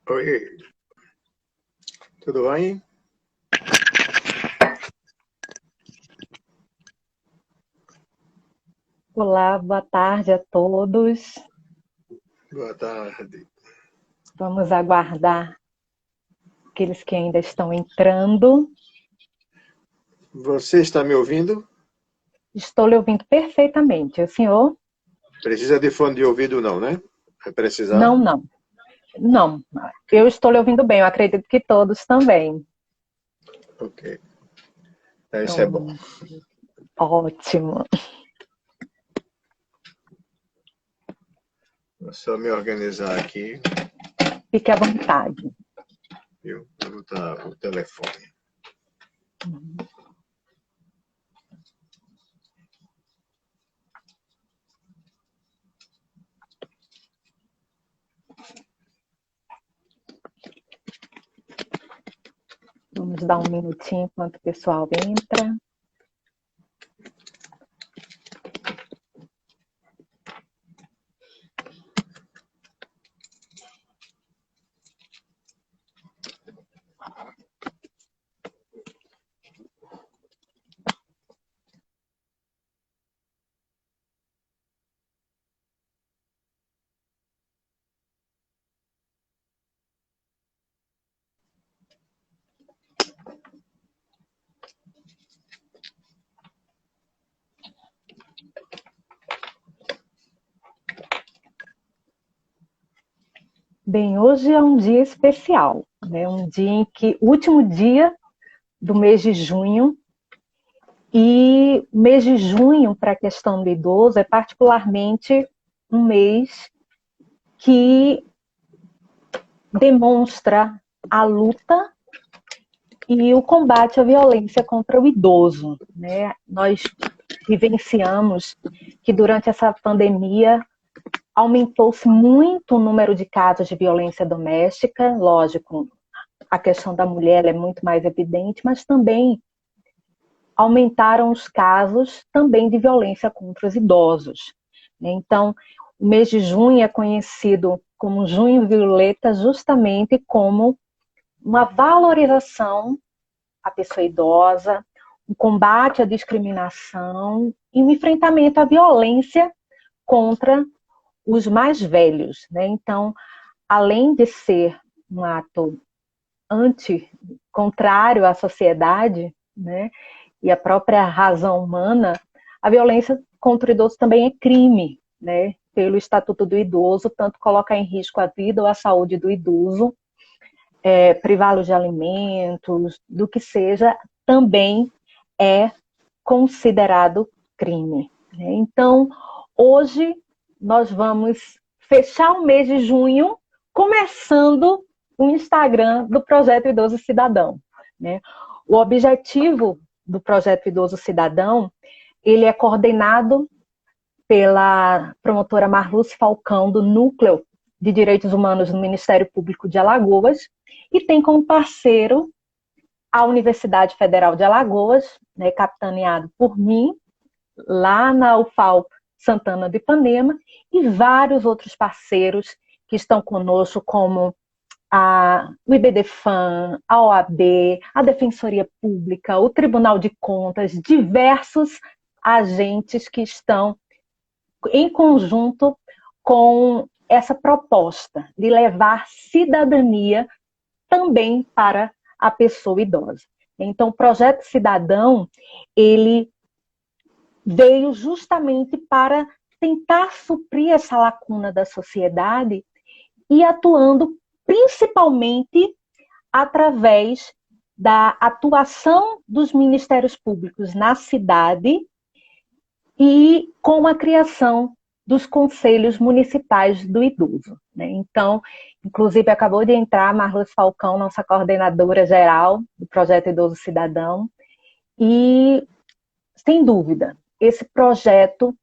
Oi, tudo bem? Olá, boa tarde a todos. Boa tarde. Vamos aguardar aqueles que ainda estão entrando. Você está me ouvindo? Estou lhe ouvindo perfeitamente. O senhor? Precisa de fone de ouvido não, né? Vai Não, precisar? não. Não. Eu estou lhe ouvindo bem. Eu acredito que todos também. Ok. Isso é bom. Então, ótimo. Vou só me organizar aqui, Fique à vontade. viu? Vou botar o telefone. Vamos dar um minutinho enquanto o pessoal entra. Bem, hoje é um dia especial, né? Um dia em que, último dia do mês de junho. E o mês de junho, para a questão do idoso, é particularmente um mês que demonstra a luta e o combate à violência contra o idoso, né? Nós vivenciamos que durante essa pandemia aumentou-se muito o número de casos de violência doméstica, lógico, a questão da mulher é muito mais evidente, mas também aumentaram os casos também de violência contra os idosos. Então, o mês de junho é conhecido como Junho Violeta justamente como uma valorização à pessoa idosa, um combate à discriminação e um enfrentamento à violência contra os mais velhos. Então, além de ser um ato contrário à sociedade, né, e à própria razão humana, a violência contra o idoso também é crime, né, pelo Estatuto do Idoso, tanto coloca em risco a vida ou a saúde do idoso, privá-lo de alimentos, do que seja, também é considerado crime. Então, hoje nós vamos fechar o mês de junho, começando o Instagram do Projeto Idoso Cidadão. O objetivo do Projeto Idoso Cidadão, ele é coordenado pela promotora Marluce Falcão, do Núcleo de Direitos Humanos do Ministério Público de Alagoas, e tem como parceiro a Universidade Federal de Alagoas, capitaneado por mim, lá na UFAL Santana de Ipanema, e vários outros parceiros que estão conosco, como o IBDFAM, a OAB, a Defensoria Pública, o Tribunal de Contas, diversos agentes que estão em conjunto com essa proposta de levar cidadania também para a pessoa idosa. Então, o Projeto Cidadão, ele veio justamente para tentar suprir essa lacuna da sociedade e atuando principalmente através da atuação dos ministérios públicos na cidade e com a criação dos conselhos municipais do idoso. Então, inclusive, acabou de entrar a Marluce Falcão, nossa coordenadora geral do Projeto Idoso Cidadão, e, sem dúvida, esse projeto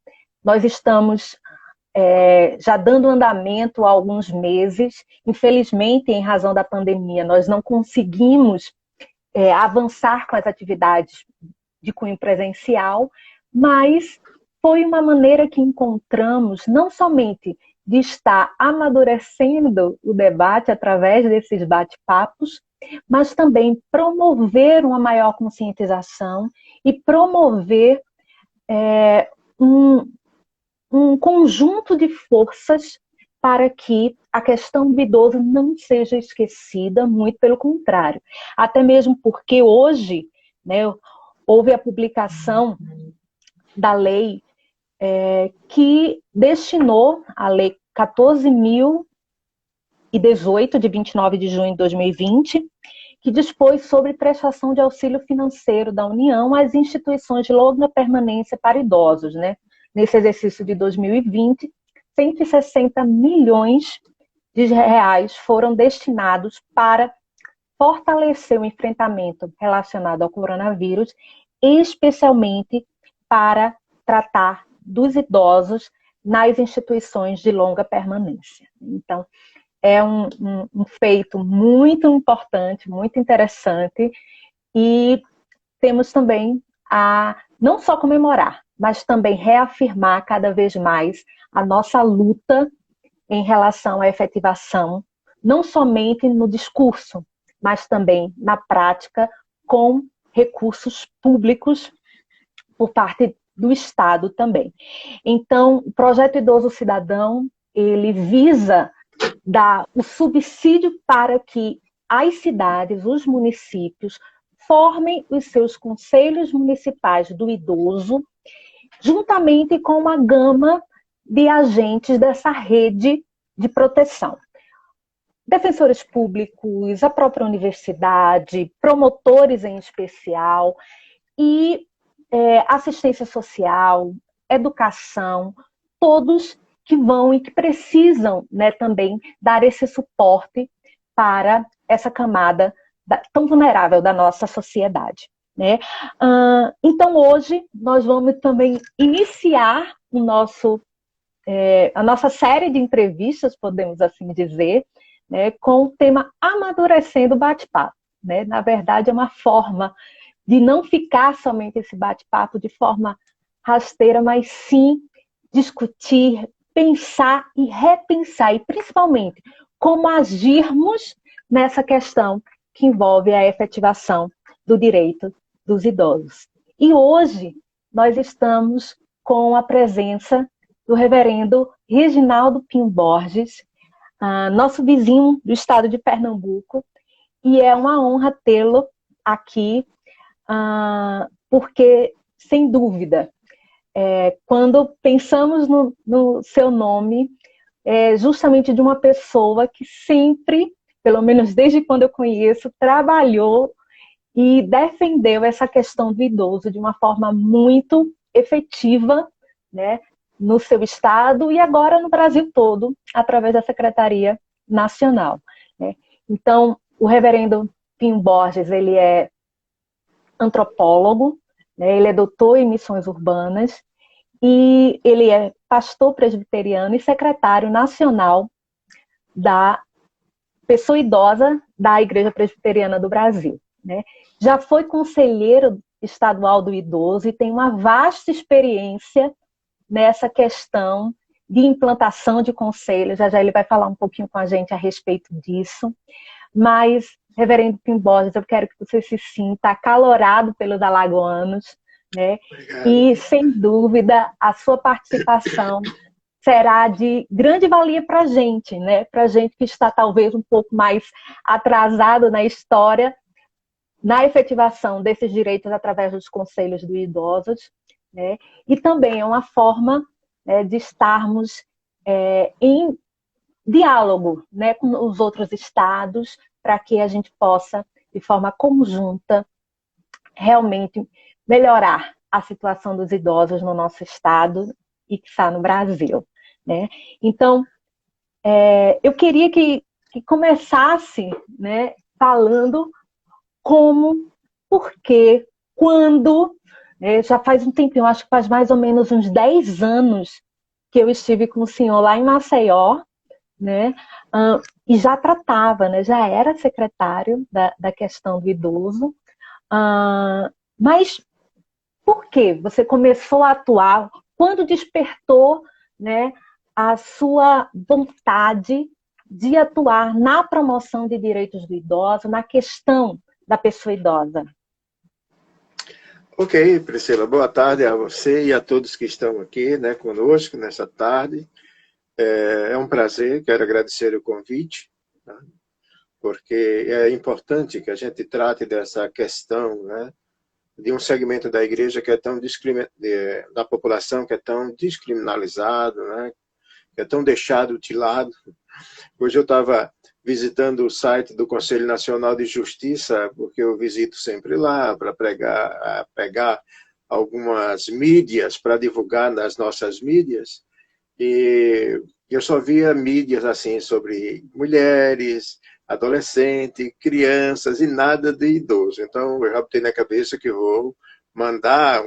nós estamos já dando andamento há alguns meses. Infelizmente, em razão da pandemia, nós não conseguimos avançar com as atividades de cunho presencial, mas foi uma maneira que encontramos não somente de estar amadurecendo o debate através desses bate-papos, mas também promover uma maior conscientização e promover um conjunto de forças para que a questão do idoso não seja esquecida, muito pelo contrário. Até mesmo porque hoje, né, houve a publicação da lei que destinou, a lei 14.018, de 29 de junho de 2020, que dispôs sobre prestação de auxílio financeiro da União às instituições de longa permanência para idosos, né? Nesse exercício de 2020, 160 milhões de reais foram destinados para fortalecer o enfrentamento relacionado ao coronavírus, especialmente para tratar dos idosos nas instituições de longa permanência. Então, é um feito muito importante, muito interessante, e temos também a não só comemorar, mas também reafirmar cada vez mais a nossa luta em relação à efetivação, não somente no discurso, mas também na prática, com recursos públicos por parte do Estado também. Então, o Projeto Idoso Cidadão, ele visa dar o subsídio para que as cidades, os municípios, formem os seus conselhos municipais do idoso, juntamente com uma gama de agentes dessa rede de proteção. Defensores públicos, a própria universidade, promotores em especial, e assistência social, educação, todos que vão e que precisam, né, também dar esse suporte para essa camada tão vulnerável da nossa sociedade, né? Então, hoje, nós vamos também iniciar a nossa série de entrevistas, podemos assim dizer, né, com o tema Amadurecendo o Bate-Papo, né? Na verdade, é uma forma de não ficar somente esse bate-papo de forma rasteira, mas sim discutir, pensar e repensar, e principalmente como agirmos nessa questão que envolve a efetivação do direito dos idosos. E hoje nós estamos com a presença do reverendo Reginaldo Pinho Borges, nosso vizinho do estado de Pernambuco, e é uma honra tê-lo aqui, porque, sem dúvida, quando pensamos no seu nome, é justamente de uma pessoa que sempre, pelo menos desde quando eu conheço, trabalhou e defendeu essa questão do idoso de uma forma muito efetiva, né, no seu estado e agora no Brasil todo, através da Secretaria Nacional, né? Então, o reverendo Pinho Borges, ele é antropólogo, né? Ele é doutor em missões urbanas e ele é pastor presbiteriano e secretário nacional da pessoa idosa da Igreja Presbiteriana do Brasil, né? Já foi conselheiro estadual do idoso e tem uma vasta experiência nessa questão de implantação de conselhos. Já já ele vai falar um pouquinho com a gente a respeito disso. Mas, reverendo Pinho Borges, eu quero que você se sinta acalorado pelos alagoanos, né? Obrigado. E, sem dúvida, a sua participação será de grande valia para a gente, né? Para a gente que está talvez um pouco mais atrasado na história, na efetivação desses direitos através dos conselhos de idosos, né? E também é uma forma, né, de estarmos em diálogo, né, com os outros estados, para que a gente possa, de forma conjunta, realmente melhorar a situação dos idosos no nosso estado e que está no Brasil, né? Então, eu queria que começasse, né, falando como, por quê, quando, já faz um tempinho, acho que faz mais ou menos uns 10 anos que eu estive com o senhor lá em Maceió, né? E já tratava, né? Já era secretário da questão do idoso. Mas por que você começou a atuar? Quando despertou, né, a sua vontade de atuar na promoção de direitos do idoso, na questão da pessoa idosa? Ok, Priscila, boa tarde a você e a todos que estão aqui, né, conosco nessa tarde. É um prazer, quero agradecer o convite, né, porque é importante que a gente trate dessa questão, né, de um segmento da igreja que é tão da população que é tão descriminalizado, né, que é tão deixado de lado. Hoje eu estava visitando o site do Conselho Nacional de Justiça, porque eu visito sempre lá para pegar algumas mídias para divulgar nas nossas mídias. E eu só via mídias assim sobre mulheres, adolescentes, crianças e nada de idoso. Então eu já botei na cabeça que vou mandar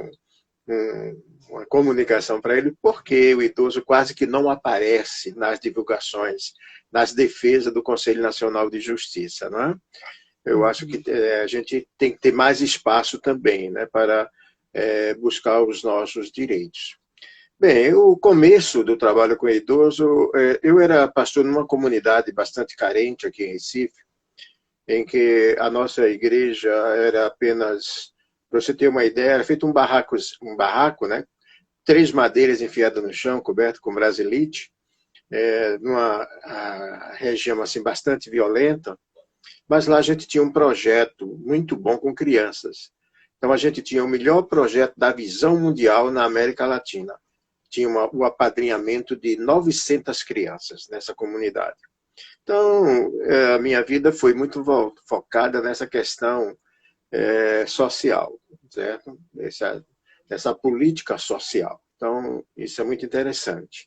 uma comunicação para ele, porque o idoso quase que não aparece nas divulgações, nas defesas do Conselho Nacional de Justiça, não é? Eu acho que a gente tem que ter mais espaço também, né, para buscar os nossos direitos. Bem, o começo do trabalho com o idoso, eu era pastor numa comunidade bastante carente aqui em Recife, em que a nossa igreja era apenas, para você ter uma ideia, era feito um barraco, né? 3 madeiras enfiadas no chão, coberto com brasilite, numa região assim bastante violenta, mas lá a gente tinha um projeto muito bom com crianças. Então a gente tinha o melhor projeto da visão mundial na América Latina. Tinha o apadrinhamento de 900 crianças nessa comunidade. Então, a minha vida foi muito focada nessa questão social, certo? Essa política social. Então, isso é muito interessante.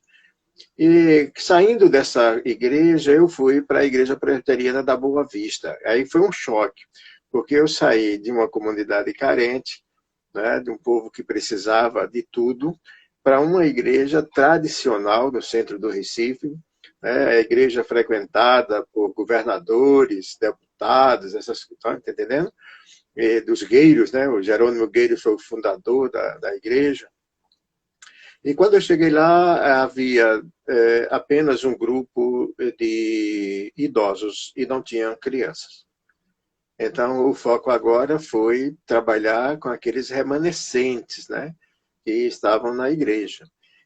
E saindo dessa igreja, eu fui para a Igreja Presbiteriana da Boa Vista. Aí foi um choque, porque eu saí de uma comunidade carente, né, de um povo que precisava de tudo, para uma igreja tradicional no centro do Recife, né, a igreja frequentada por governadores, deputados, essas coisas, tá entendendo? E dos Gueiros, né? O Jerônimo Gueiros foi o fundador da igreja. E quando eu cheguei lá, havia apenas um grupo de idosos e não tinha crianças. Então, o foco agora foi trabalhar com aqueles remanescentes, né, que estavam na igreja.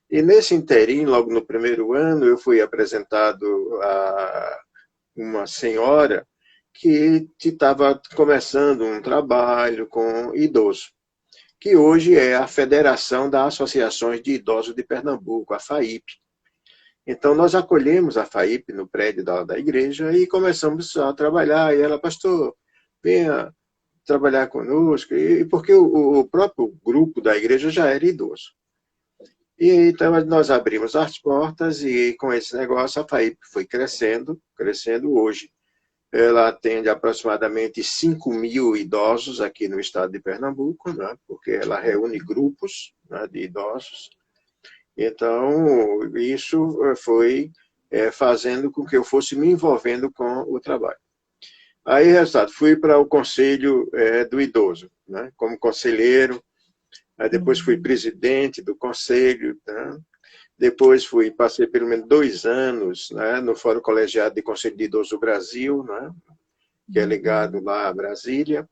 E nesse interim, logo no primeiro ano, eu fui apresentado a uma senhora que estava começando um trabalho com idoso, que hoje é a Federação das Associações de Idosos de Pernambuco, a FAIP. Então, nós acolhemos a FAIP no prédio da igreja e começamos a trabalhar. E ela, pastor, venha trabalhar conosco, e porque o próprio grupo da igreja já era idoso. E então nós abrimos as portas e com esse negócio a FAIP foi crescendo hoje. Ela atende aproximadamente 5.000 idosos aqui no estado de Pernambuco, né, porque ela reúne grupos, né, de idosos. Então, isso foi fazendo com que eu fosse me envolvendo com o trabalho. Aí, resultado, fui para o Conselho do Idoso, né, como conselheiro. Aí depois fui presidente do conselho, né? Depois passei pelo menos 2 anos, né, no Fórum Colegiado de Conselho de Idoso do Brasil, né, que é ligado lá a Brasília,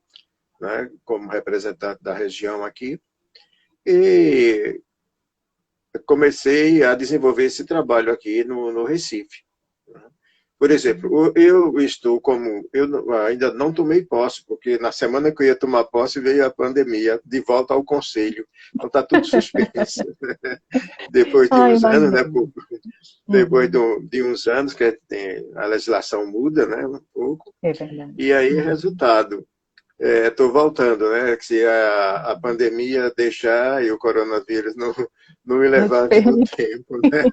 né, como representante da região aqui. E comecei a desenvolver esse trabalho aqui no Recife. Por exemplo, eu ainda não tomei posse, porque na semana que eu ia tomar posse veio a pandemia, de volta ao conselho. Então está tudo suspenso. Depois de uns anos, né? Depois de uns anos que a legislação muda, né? Um pouco. É verdade. E aí, resultado, estou voltando, né? Se a pandemia deixar e o coronavírus não me levante no tempo, né?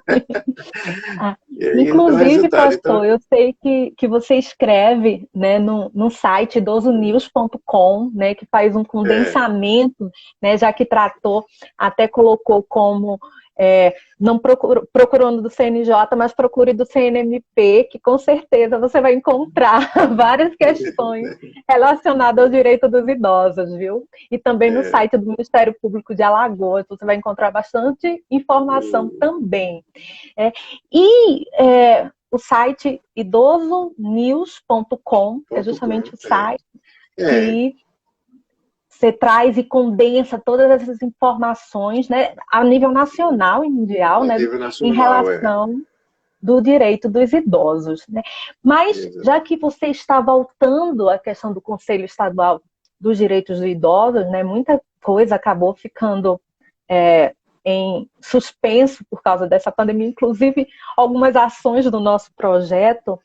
Aí, inclusive, então, pastor, eu sei que você escreve, né, no site idosonews.com, né, que faz um condensamento, né, já que tratou, até colocou como não procurando do CNJ, mas procure do CNMP, que com certeza você vai encontrar várias questões relacionadas ao direito dos idosos, viu? E também no site do Ministério Público de Alagoas, você vai encontrar bastante informação também. O site idosonews.com é justamente o site que você traz e condensa todas essas informações, né, a nível nacional e mundial, né, em relação do direito dos idosos. Né? Mas, já que você está voltando à questão do Conselho Estadual dos Direitos dos Idosos, né, muita coisa acabou ficando em suspenso por causa dessa pandemia, inclusive algumas ações do nosso projeto.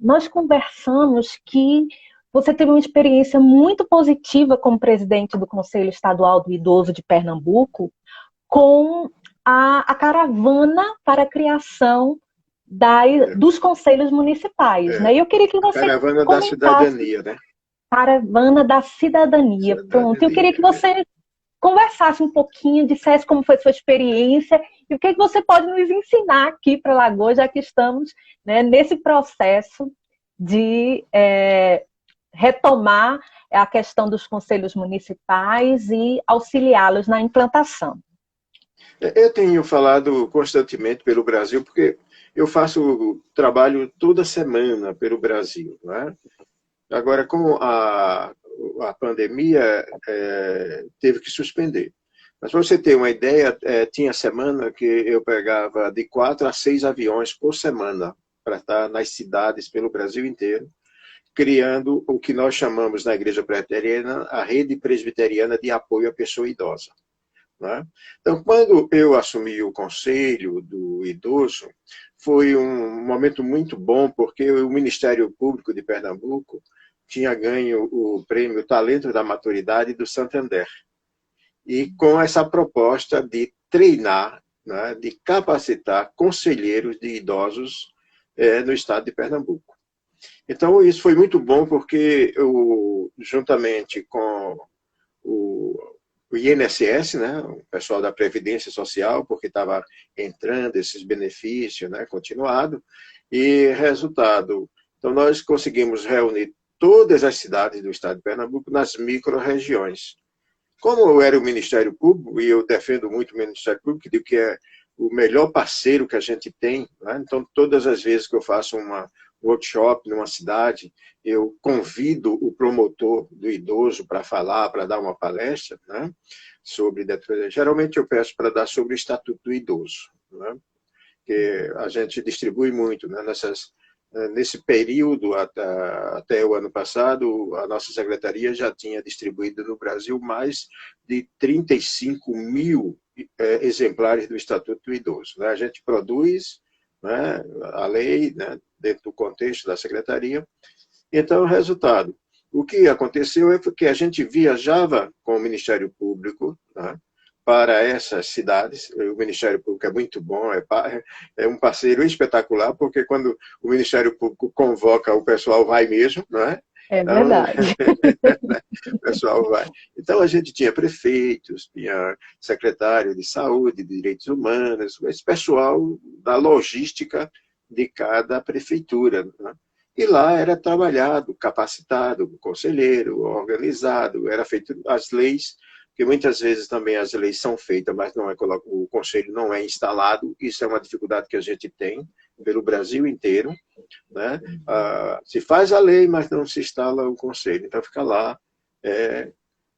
Nós conversamos que você teve uma experiência muito positiva como presidente do Conselho Estadual do Idoso de Pernambuco com a caravana para a criação dos conselhos municipais. Né? E eu queria que você Caravana da Cidadania, né? Caravana da Cidadania. Pronto. Eu queria que você conversasse um pouquinho, dissesse como foi sua experiência e o que você pode nos ensinar aqui para Alagoas, já que estamos, né, nesse processo de retomar a questão dos conselhos municipais e auxiliá-los na implantação. Eu tenho falado constantemente pelo Brasil, porque eu faço trabalho toda semana pelo Brasil. Né? Agora, com a pandemia, teve que suspender. Mas para você ter uma ideia, tinha semana que eu pegava de 4 a 6 aviões por semana para estar nas cidades pelo Brasil inteiro, criando o que nós chamamos na Igreja Presbiteriana a Rede Presbiteriana de Apoio à Pessoa Idosa. Né? Então, quando eu assumi o Conselho do Idoso, foi um momento muito bom, porque o Ministério Público de Pernambuco tinha ganho o prêmio Talento da Maturidade do Santander. E com essa proposta de treinar, né, de capacitar conselheiros de idosos no estado de Pernambuco. Então, isso foi muito bom, porque juntamente com o INSS, né, o pessoal da Previdência Social, porque estava entrando esses benefícios, né, continuado, e resultado, então nós conseguimos reunir todas as cidades do estado de Pernambuco nas micro-regiões. Como eu era o Ministério Público, e eu defendo muito o Ministério Público, digo que é o melhor parceiro que a gente tem, né? Então todas as vezes que eu faço uma workshop numa cidade, eu convido o promotor do idoso para falar, para dar uma palestra, né, sobre... Geralmente eu peço para dar sobre o Estatuto do Idoso, né, que a gente distribui muito, né, nesse período, até o ano passado, a nossa secretaria já tinha distribuído no Brasil mais de 35 mil exemplares do Estatuto do Idoso. Né? A gente produz, né, a lei, né, dentro do contexto da secretaria. Então, o resultado. O que aconteceu é que a gente viajava com o Ministério Público, né, para essas cidades. O Ministério Público é muito bom, é um parceiro espetacular, porque quando o Ministério Público convoca, o pessoal vai mesmo, não é? É verdade. O pessoal vai. Então, a gente tinha prefeitos, tinha secretário de saúde, de direitos humanos, esse pessoal da logística de cada prefeitura. Né? E lá era trabalhado, capacitado, conselheiro, organizado, era feito as leis, porque muitas vezes também as leis são feitas, mas não o conselho não é instalado. Isso é uma dificuldade que a gente tem pelo Brasil inteiro. Né? Se faz a lei, mas não se instala o conselho. Então fica lá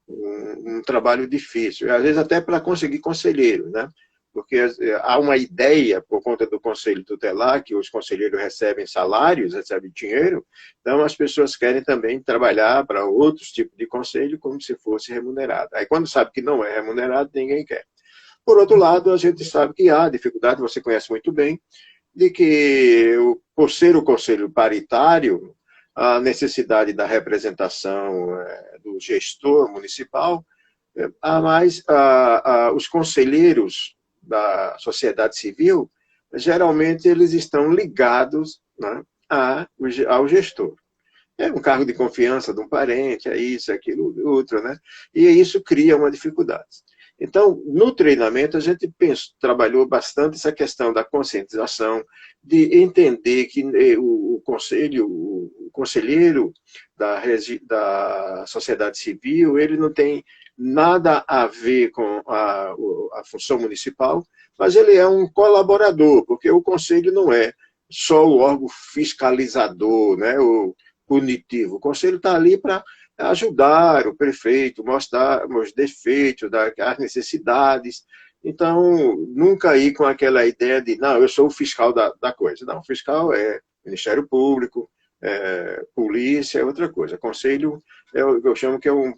um trabalho difícil. Às vezes até para conseguir conselheiro, né? Porque há uma ideia, por conta do conselho tutelar, que os conselheiros recebem salários, recebem dinheiro, então as pessoas querem também trabalhar para outros tipos de conselho como se fosse remunerado. Aí quando sabe que não é remunerado, ninguém quer. Por outro lado, a gente sabe que há dificuldade, você conhece muito bem, de que, por ser o conselho paritário, a necessidade da representação do gestor municipal, mas os conselheiros da sociedade civil, geralmente eles estão ligados, né, ao gestor. É um cargo de confiança de um parente, é isso, aquilo, outro, né? E isso cria uma dificuldade. Então, no treinamento, a gente trabalhou bastante essa questão da conscientização, de entender que o conselheiro da sociedade civil, ele não tem nada a ver com a função municipal, mas ele é um colaborador, porque o conselho não é só o órgão fiscalizador, né, o punitivo. O conselho está ali para ajudar o prefeito, mostrar os defeitos, as necessidades. Então, nunca ir com aquela ideia de, não, eu sou o fiscal da coisa. Não, o fiscal é Ministério Público, polícia, é outra coisa. Conselho, eu chamo que é um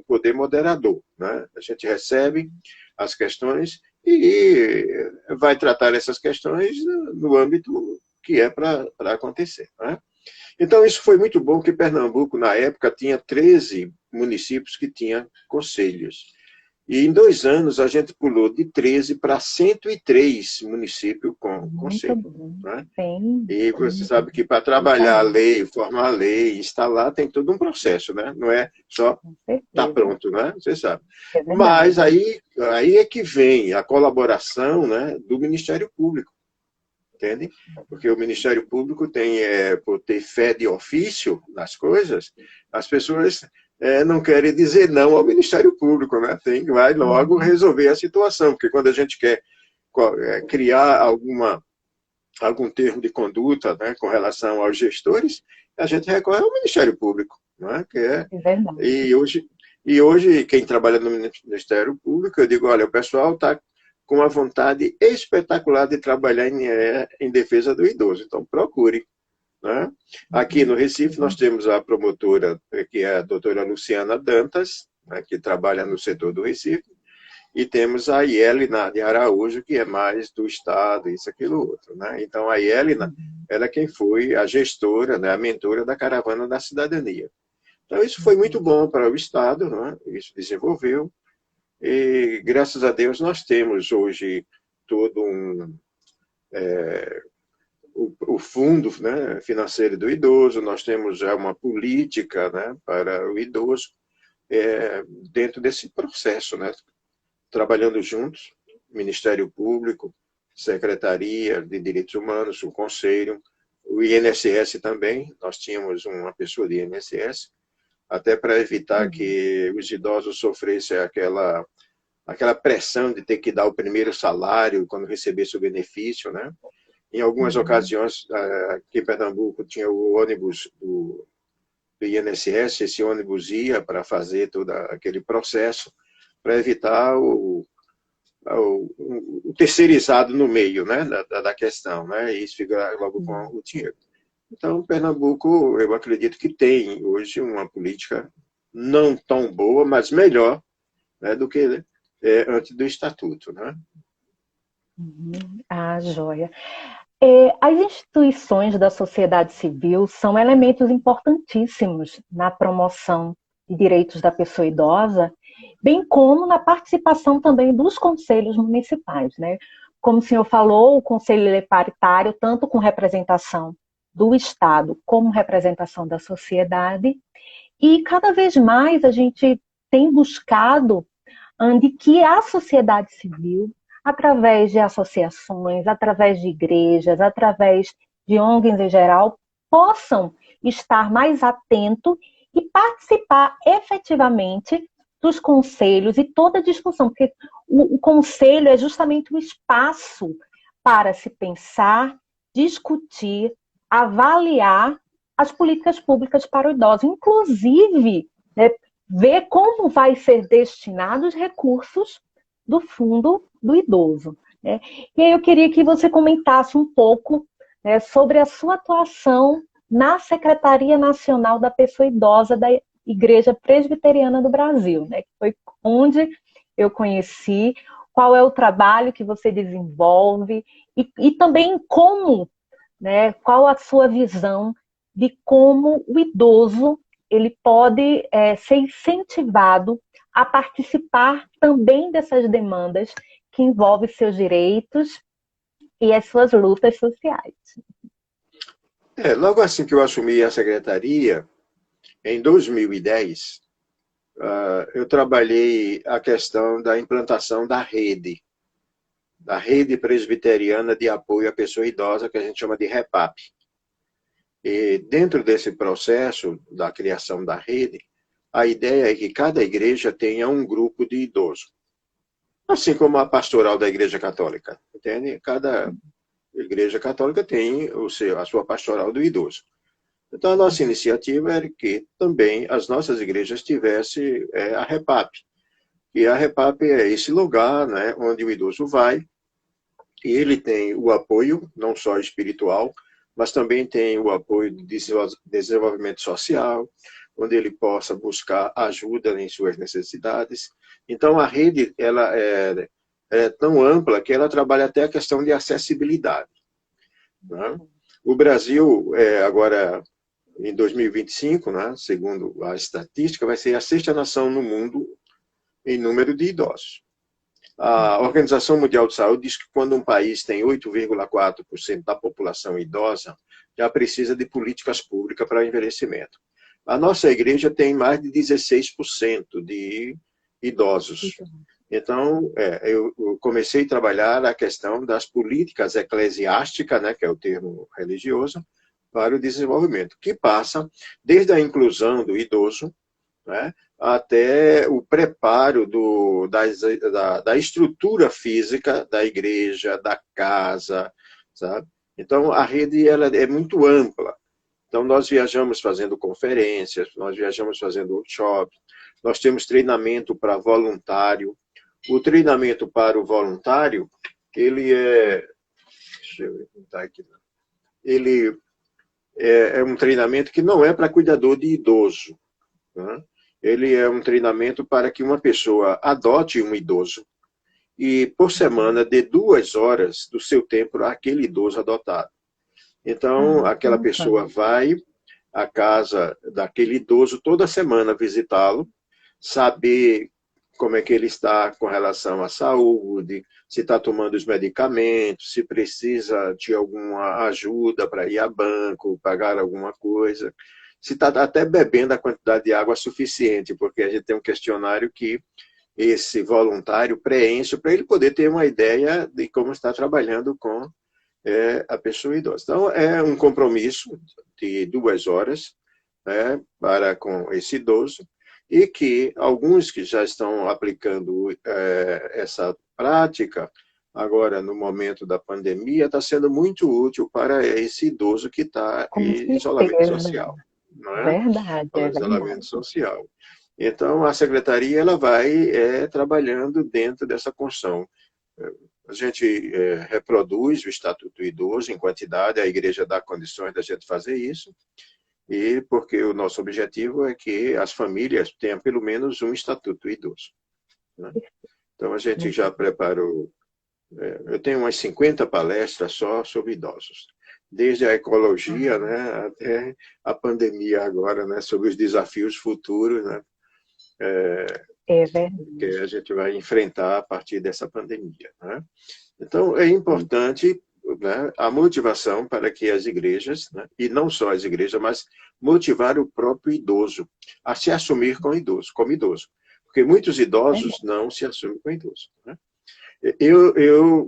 poder moderador, né? A gente recebe as questões e vai tratar essas questões no âmbito que é para acontecer, né? Então, isso foi muito bom, que Pernambuco, na época, tinha 13 municípios que tinham conselhos. E em 2 anos, a gente pulou de 13 para 103 municípios com conselho. Né? E você sabe que para trabalhar a lei, formar a lei, instalar, tem todo um processo, né? Não é só tá pronto, né? Você sabe. Mas aí é que vem a colaboração, né, do Ministério Público. Entende? Porque o Ministério Público tem, por ter fé de ofício nas coisas, as pessoas não querem dizer não ao Ministério Público, né? Vai logo resolver a situação, porque quando a gente quer criar algum termo de conduta, né, com relação aos gestores, a gente recorre ao Ministério Público, né? E hoje, quem trabalha no Ministério Público, eu digo, olha, o pessoal está com uma vontade espetacular de trabalhar em defesa do idoso. Então, procure. Né? Aqui no Recife, nós temos a promotora, que é a doutora Luciana Dantas, né, que trabalha no setor do Recife, e temos a Ielina de Araújo, que é mais do Estado, isso, aquilo, outro. Né? Então, a Ielina, ela é quem foi a gestora, né, a mentora da Caravana da Cidadania. Então, isso foi muito bom para o Estado, né? Isso desenvolveu. E, graças a Deus, nós temos hoje todo o fundo, né, financeiro do idoso, nós temos já uma política, né, para o idoso, dentro desse processo, né, trabalhando juntos, Ministério Público, Secretaria de Direitos Humanos, o Conselho, o INSS também, nós tínhamos uma pessoa de INSS, até para evitar que os idosos sofressem aquela pressão de ter que dar o primeiro salário quando recebesse o benefício, né? Em algumas ocasiões, aqui em Pernambuco, tinha o ônibus do INSS, esse ônibus ia para fazer todo aquele processo, para evitar o terceirizado no meio, né, da questão, né? E isso fica logo com o dinheiro. Então, Pernambuco, eu acredito que tem hoje uma política não tão boa, mas melhor, né, do que antes do Estatuto. Né? Joia. As instituições da sociedade civil são elementos importantíssimos na promoção de direitos da pessoa idosa, bem como na participação também dos conselhos municipais. Né? Como o senhor falou, o conselho é paritário, tanto com representação do Estado como representação da sociedade, e cada vez mais a gente tem buscado de que a sociedade civil, através de associações, através de igrejas, através de ONGs em geral, possam estar mais atentos e participar efetivamente dos conselhos e toda a discussão, porque o conselho é justamente um espaço para se pensar, discutir, avaliar as políticas públicas para o idoso, inclusive, né, ver como vai ser destinados os recursos do Fundo do Idoso. Né? E aí eu queria que você comentasse um pouco, né, sobre a sua atuação na Secretaria Nacional da Pessoa Idosa da Igreja Presbiteriana do Brasil, né, que foi onde eu conheci, qual é o trabalho que você desenvolve e também como, né, qual a sua visão de como o idoso ele pode ser incentivado a participar também dessas demandas que envolvem seus direitos e as suas lutas sociais. Logo assim que eu assumi a secretaria, em 2010, eu trabalhei a questão da implantação da rede presbiteriana de apoio à pessoa idosa, que a gente chama de REPAP. E dentro desse processo da criação da rede, a ideia é que cada igreja tenha um grupo de idosos. Assim como a pastoral da Igreja Católica, entende? Cada Igreja Católica tem a sua pastoral do idoso. Então, a nossa iniciativa era que também as nossas igrejas tivessem a REPAP. E a REPAP é esse lugar, né, onde o idoso vai, e ele tem o apoio, não só espiritual, mas também tem o apoio de desenvolvimento social, onde ele possa buscar ajuda em suas necessidades. Então, a rede ela é tão ampla que ela trabalha até a questão de acessibilidade. Né? O Brasil, agora, em 2025, né, segundo a estatística, vai ser a sexta nação no mundo em número de idosos. A Organização Mundial de Saúde diz que quando um país tem 8,4% da população idosa, já precisa de políticas públicas para o envelhecimento. A nossa igreja tem mais de 16% de idosos. Então, eu comecei a trabalhar a questão das políticas eclesiásticas, né, que é o termo religioso, para o desenvolvimento, que passa desde a inclusão do idoso, né, até o preparo da estrutura física da igreja, da casa, sabe? Então, a rede ela é muito ampla. Então, nós viajamos fazendo conferências, nós viajamos fazendo workshops, nós temos treinamento para voluntário. O treinamento para o voluntário, ele deixa eu botar aqui, ele é um treinamento que não é para cuidador de idoso, né? Ele é um treinamento para que uma pessoa adote um idoso e, por semana, dê 2 horas do seu tempo àquele idoso adotado. Então, aquela pessoa vai à casa daquele idoso toda semana visitá-lo, saber como é que ele está com relação à saúde, se está tomando os medicamentos, se precisa de alguma ajuda para ir a banco, pagar alguma coisa, se está até bebendo a quantidade de água suficiente, porque a gente tem um questionário que esse voluntário preenche para ele poder ter uma ideia de como está trabalhando com a pessoa idosa. Então, é um compromisso de 2 horas, né, para com esse idoso, e que alguns que já estão aplicando essa prática, agora no momento da pandemia, está sendo muito útil para esse idoso que está em isolamento social. Não é? Verdade, Isolamento social. Então, a secretaria ela vai trabalhando dentro dessa construção. A gente reproduz o Estatuto do Idoso em quantidade, a igreja dá condições da gente fazer isso, e porque o nosso objetivo é que as famílias tenham pelo menos um Estatuto do Idoso. Né? Então, a gente já preparou, eu tenho umas 50 palestras só sobre idosos, desde a ecologia, né, até a pandemia agora, né, sobre os desafios futuros, né, que a gente vai enfrentar a partir dessa pandemia. Né? Então, é importante, né, a motivação para que as igrejas, né, e não só as igrejas, mas motivar o próprio idoso a se assumir como idoso. Porque muitos idosos não se assumem como idoso. Né?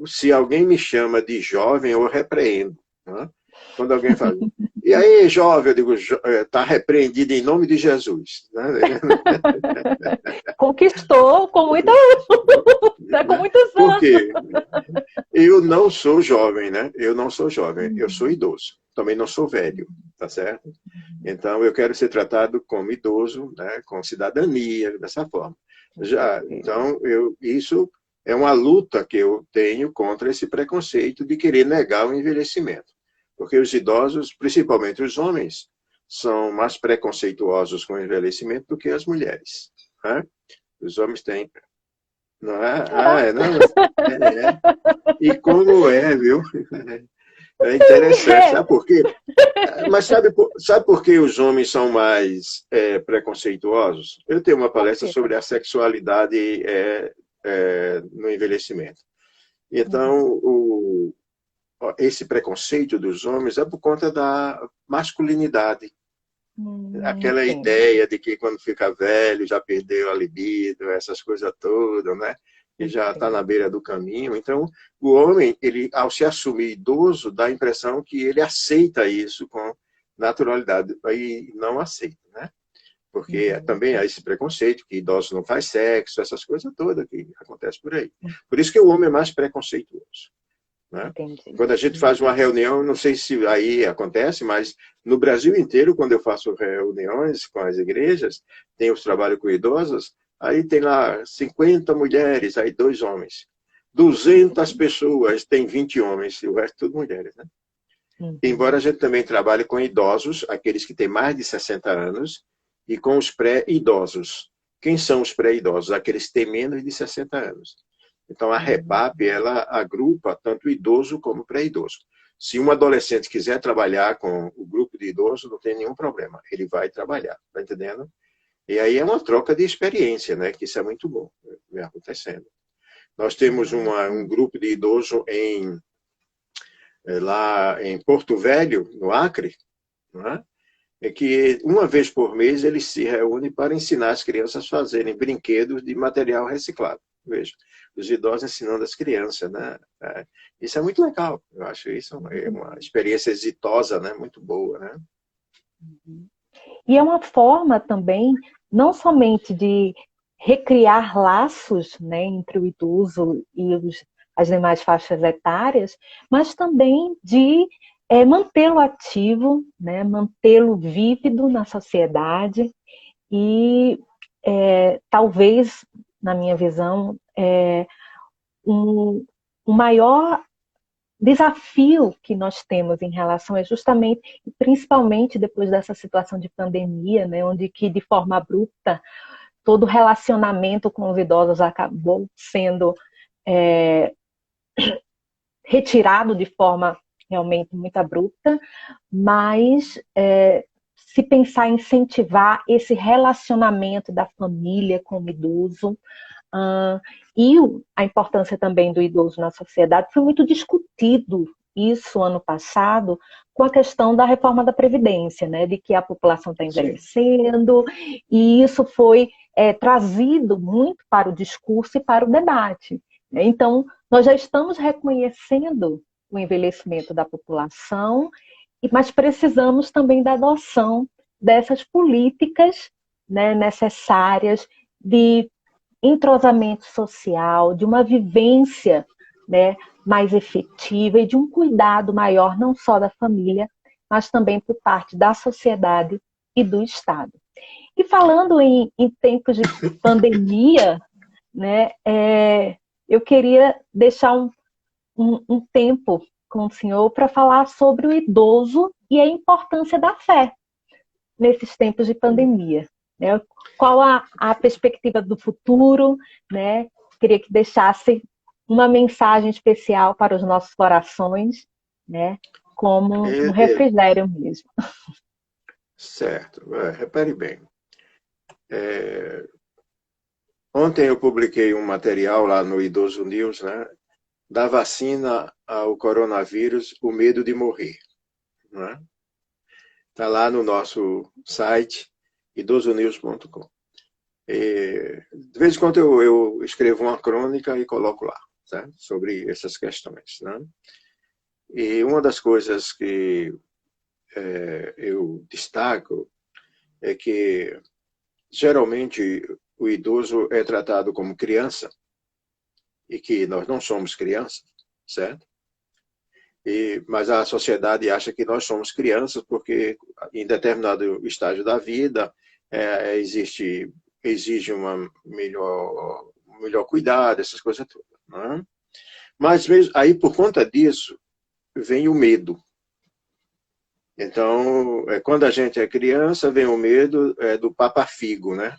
Se alguém me chama de jovem, eu repreendo. Né? Quando alguém fala, e aí, jovem, eu digo, está repreendido em nome de Jesus. Né? Conquistou com muita... com muitos anos. Porque eu não sou jovem, né? Eu não sou jovem, eu sou idoso. Também não sou velho, tá certo? Então, eu quero ser tratado como idoso, né? Com cidadania, dessa forma. Então, isso é uma luta que eu tenho contra esse preconceito de querer negar o envelhecimento. Porque os idosos, principalmente os homens, são mais preconceituosos com o envelhecimento do que as mulheres. Né? Os homens têm... Não é? Não. E como viu? É interessante. Sabe por quê? Mas sabe por que os homens são mais preconceituosos? Eu tenho uma palestra sobre a sexualidade no envelhecimento. Então, esse preconceito dos homens é por conta da masculinidade. Aquela Entendo. ideia de que quando fica velho já perdeu a libido, essas coisas todas, né? E já está na Entendo. beira do caminho. Então, o homem, ele, ao se assumir idoso, dá a impressão que ele aceita isso com naturalidade. Aí não aceita, né? Porque também há esse preconceito que idosos não faz sexo, essas coisas todas que acontecem por aí. Por isso que o homem é mais preconceituoso, né? Entendi. Quando a gente faz uma reunião, não sei se aí acontece, mas no Brasil inteiro, quando eu faço reuniões com as igrejas, tem os trabalhos com idosos, aí tem lá 50 mulheres, aí 2 homens. 200 pessoas, tem 20 homens, e o resto tudo mulheres, né? Embora a Uhum. gente também trabalhe com idosos, aqueles que têm mais de 60 anos, e com os pré-idosos. Quem são os pré-idosos? Aqueles que têm menos de 60 anos. Então, a Uhum. REPAP, ela agrupa tanto idoso como pré-idoso. Se um adolescente quiser trabalhar com o grupo de idosos, não tem nenhum problema. Ele vai trabalhar, tá entendendo? E aí é uma troca de experiência, né? Que isso é muito bom, vem acontecendo. Nós temos um grupo de idosos lá em Porto Velho, no Acre, né? É que uma vez por mês eles se reúnem para ensinar as crianças a fazerem brinquedos de material reciclado. Veja, os idosos ensinando as crianças, né? Isso é muito legal. Eu acho isso uma experiência exitosa, né? Muito boa, né? E é uma forma também, não somente de recriar laços, né, entre o idoso e as demais faixas etárias, mas também de mantê-lo ativo, né, mantê-lo vívido na sociedade e talvez, na minha visão, um, um maior desafio que nós temos em relação é justamente, e principalmente depois dessa situação de pandemia, né, onde que de forma abrupta todo relacionamento com os idosos acabou sendo é, retirado de forma realmente muito abrupta, mas se pensar em incentivar esse relacionamento da família com o idoso, e a importância também do idoso na sociedade foi muito discutido isso ano passado com a questão da reforma da Previdência, né, de que a população está Sim. envelhecendo, e isso foi trazido muito para o discurso e para o debate. Então, nós já estamos reconhecendo o envelhecimento da população, mas precisamos também da adoção dessas políticas, né, necessárias de entrosamento social, de uma vivência, né, mais efetiva e de um cuidado maior, não só da família, mas também por parte da sociedade e do Estado. E falando em tempos de pandemia, né, eu queria deixar um tempo com o senhor para falar sobre o idoso e a importância da fé nesses tempos de pandemia. Né? Qual a perspectiva do futuro? Né? Queria que deixasse uma mensagem especial para os nossos corações, né? Como um refrigério mesmo. Certo. Repare bem. Ontem eu publiquei um material lá no Idoso News, né? Da vacina ao coronavírus, o medo de morrer. Né? Está lá no nosso site, idosonews.com. De vez em quando eu escrevo uma crônica e coloco lá, tá? Sobre essas questões. Né? E uma das coisas que eu destaco é que, geralmente, o idoso é tratado como criança, e que nós não somos crianças, certo? Mas a sociedade acha que nós somos crianças porque em determinado estágio da vida exige um melhor cuidado, essas coisas todas. Né? Mas mesmo, aí, por conta disso, vem o medo. Então, quando a gente é criança, vem o medo do papafigo, né?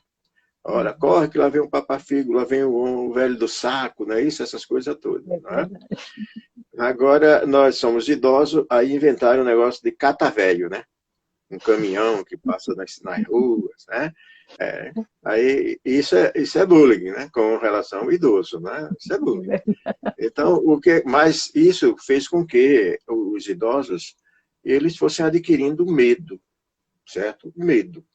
Ora, corre que lá vem um papafigo, lá vem o velho do saco, né? Isso, essas coisas todas. É Né? verdade. Agora, nós somos idosos, aí inventaram o negócio de catavelho, né? Um caminhão que passa nas ruas, né? Aí, isso é bullying, né? Com relação ao idoso, né? Isso é bullying. Então, mas isso fez com que os idosos eles fossem adquirindo medo. certo? Medo.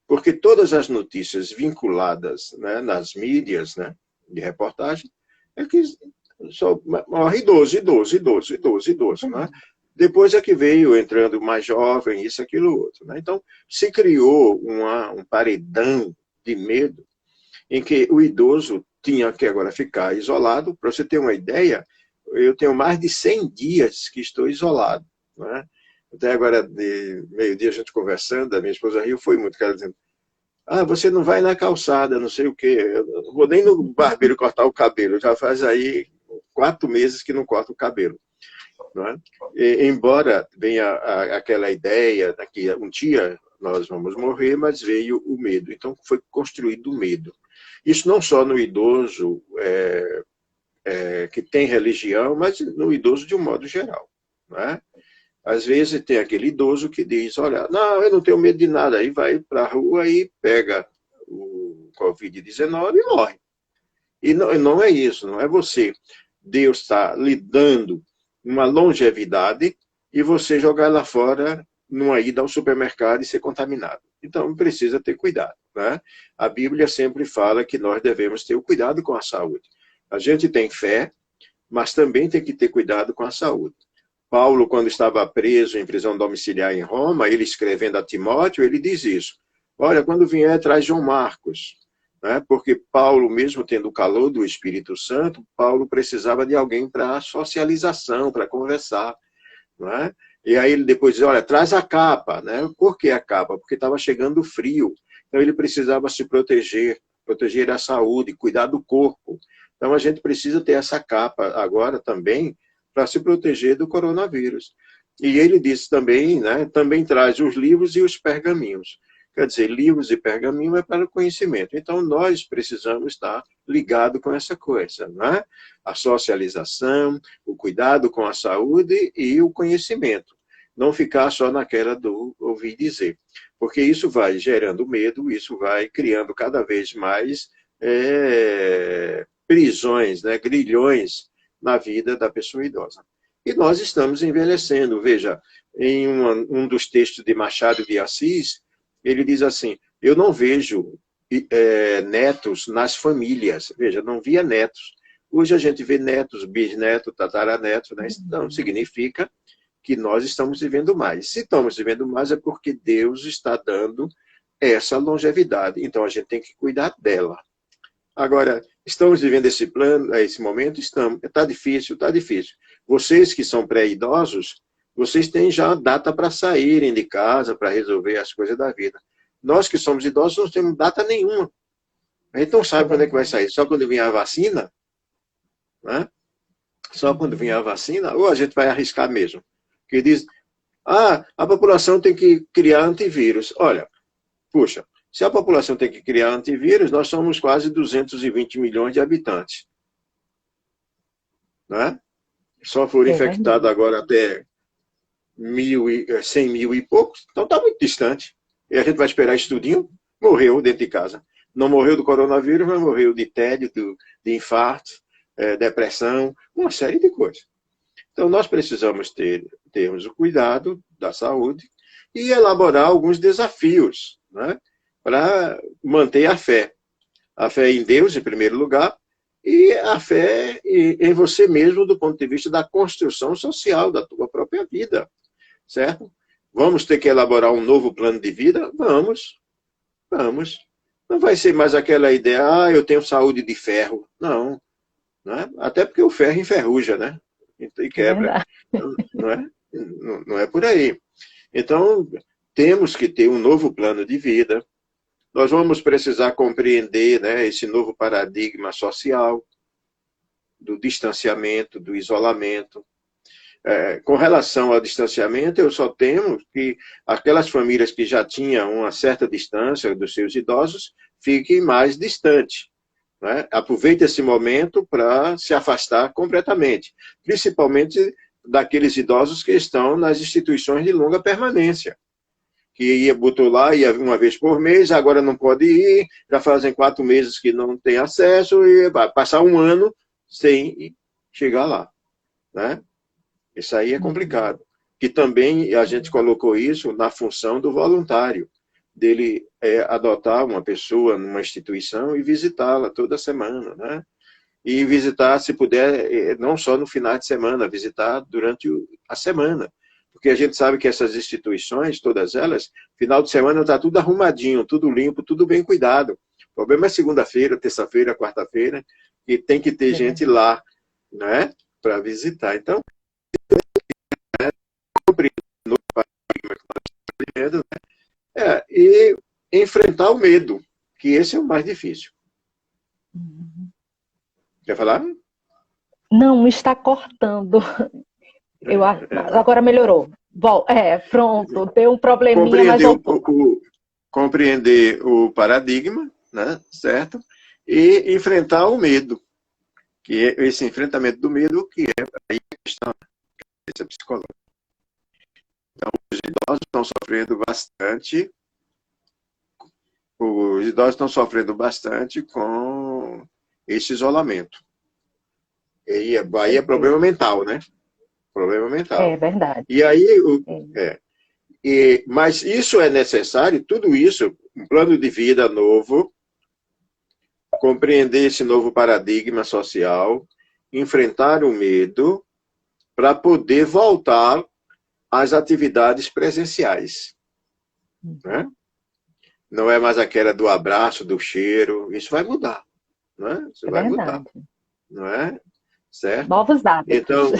Porque todas as notícias vinculadas, né, nas mídias, né, de reportagem, é que só morre idoso, idoso, idoso, idoso, idoso, né? Depois é que veio entrando mais jovem, isso, aquilo, outro, né? Então, se criou um paredão de medo em que o idoso tinha que agora ficar isolado. Para você ter uma ideia, eu tenho mais de 100 dias que estou isolado, né? Até agora, de meio-dia, a gente conversando, a minha esposa riu, foi muito, cara, dizendo, você não vai na calçada, não sei o quê, eu não vou nem no barbeiro cortar o cabelo, já faz aí 4 meses que não corta o cabelo. Não é? Embora venha aquela ideia de que um dia nós vamos morrer, mas veio o medo. Então, foi construído o medo. Isso não só no idoso que tem religião, mas no idoso de um modo geral. Não é? Às vezes tem aquele idoso que diz, olha, não, eu não tenho medo de nada, aí vai para a rua e pega o Covid-19 e morre. E não é isso, não é você. Deus está lhe dando uma longevidade e você jogar lá fora numa ida ao supermercado e ser contaminado. Então, precisa ter cuidado. Né? A Bíblia sempre fala que nós devemos ter o cuidado com a saúde. A gente tem fé, mas também tem que ter cuidado com a saúde. Paulo, quando estava preso em prisão domiciliar em Roma, ele escrevendo a Timóteo, ele diz isso. Olha, quando vier, traz João Marcos. Né? Porque Paulo, mesmo tendo o calor do Espírito Santo, Paulo precisava de alguém para socialização, para conversar. Né? E aí ele depois diz, olha, traz a capa. Né? Por que a capa? Porque estava chegando o frio. Então ele precisava se proteger, proteger a saúde, cuidar do corpo. Então a gente precisa ter essa capa agora também, para se proteger do coronavírus. E ele disse também, né, também traz os livros e os pergaminhos. Quer dizer, livros e pergaminho é para o conhecimento. Então, nós precisamos estar ligados com essa coisa, né? A socialização, o cuidado com a saúde e o conhecimento. Não ficar só naquela do ouvir dizer. Porque isso vai gerando medo, isso vai criando cada vez mais prisões, né, grilhões, na vida da pessoa idosa. E nós estamos envelhecendo. Veja, em um dos textos de Machado de Assis, ele diz assim, eu não vejo netos nas famílias. Veja, não via netos. Hoje a gente vê netos, bisnetos, tataranetos, né? Então significa que nós estamos vivendo mais. Se estamos vivendo mais é porque Deus está dando essa longevidade. Então a gente tem que cuidar dela. Agora, estamos vivendo esse plano, esse momento? Estamos. Está difícil, está difícil. Vocês que são pré-idosos, vocês têm já data para saírem de casa, para resolver as coisas da vida. Nós que somos idosos não temos data nenhuma. A gente não sabe quando é que vai sair. Só quando vier a vacina, né? Só quando vier a vacina, ou a gente vai arriscar mesmo. Que diz, a população tem que criar antivírus. Olha, puxa, se a população tem que criar antivírus, nós somos quase 220 milhões de habitantes. Né? Só foram infectados agora até 100 mil e poucos, então está muito distante. E a gente vai esperar isso tudinho? Morreu dentro de casa. Não morreu do coronavírus, mas morreu de tédio, de infarto, depressão, uma série de coisas. Então nós precisamos termos o cuidado da saúde e elaborar alguns desafios, né? Para manter a fé. A fé em Deus, em primeiro lugar, e a fé em você mesmo do ponto de vista da construção social da tua própria vida, certo? Vamos ter que elaborar um novo plano de vida? Vamos. Não vai ser mais aquela ideia, eu tenho saúde de ferro. Não. Né? Até porque o ferro enferruja, né? E quebra. Não é por aí. Então, temos que ter um novo plano de vida. Nós vamos precisar compreender, né, esse novo paradigma social do distanciamento, do isolamento. Com relação ao distanciamento, eu só temo que aquelas famílias que já tinham uma certa distância dos seus idosos fiquem mais distantes. Né? Aproveite esse momento para se afastar completamente, principalmente daqueles idosos que estão nas instituições de longa permanência. Que botou lá, ia uma vez por mês, agora não pode ir, já fazem 4 meses que não tem acesso, e vai passar um ano sem chegar lá. Né? Isso aí é complicado. que também a gente colocou isso na função do voluntário, dele adotar uma pessoa numa instituição e visitá-la toda semana, né? E visitar, se puder, não só no final de semana, visitar durante a semana. Porque a gente sabe que essas instituições, todas elas, final de semana está tudo arrumadinho, tudo limpo, tudo bem cuidado. O problema é segunda-feira, terça-feira, quarta-feira, e tem que ter gente lá, né, para visitar. Então, no paradigma que nós estamos vivendo, né, e enfrentar o medo, que esse é o mais difícil. Quer falar? Não, está cortando. Agora melhorou. Bom, pronto, deu um probleminha, mas voltou. Compreender o paradigma, né, certo? E enfrentar o medo, que é esse enfrentamento do medo, que é aí a questão psicológica. Então, os idosos estão sofrendo bastante. Os idosos estão sofrendo bastante com esse isolamento. E aí é problema mental, né? Problema mental. É verdade. E aí, mas isso é necessário, tudo isso, um plano de vida novo, compreender esse novo paradigma social, enfrentar o medo, para poder voltar às atividades presenciais. Né? Não é mais aquela do abraço, do cheiro, isso vai mudar. Não é? Isso vai mudar. Não é? Certo? Novos hábitos. Então,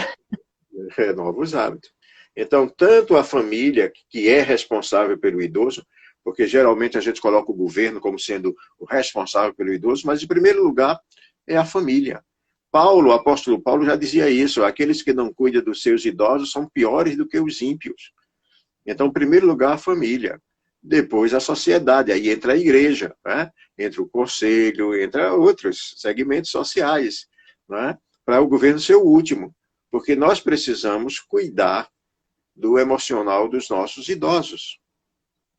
novos hábitos. Então, tanto a família, que é responsável pelo idoso, porque geralmente a gente coloca o governo como sendo o responsável pelo idoso, mas em primeiro lugar é a família. Paulo, o apóstolo Paulo já dizia isso, aqueles que não cuidam dos seus idosos são piores do que os ímpios. Então, em primeiro lugar, a família. Depois a sociedade, aí entra a igreja, né? Entra o conselho, entra outros segmentos sociais, né? Para o governo ser o último. Porque nós precisamos cuidar do emocional dos nossos idosos.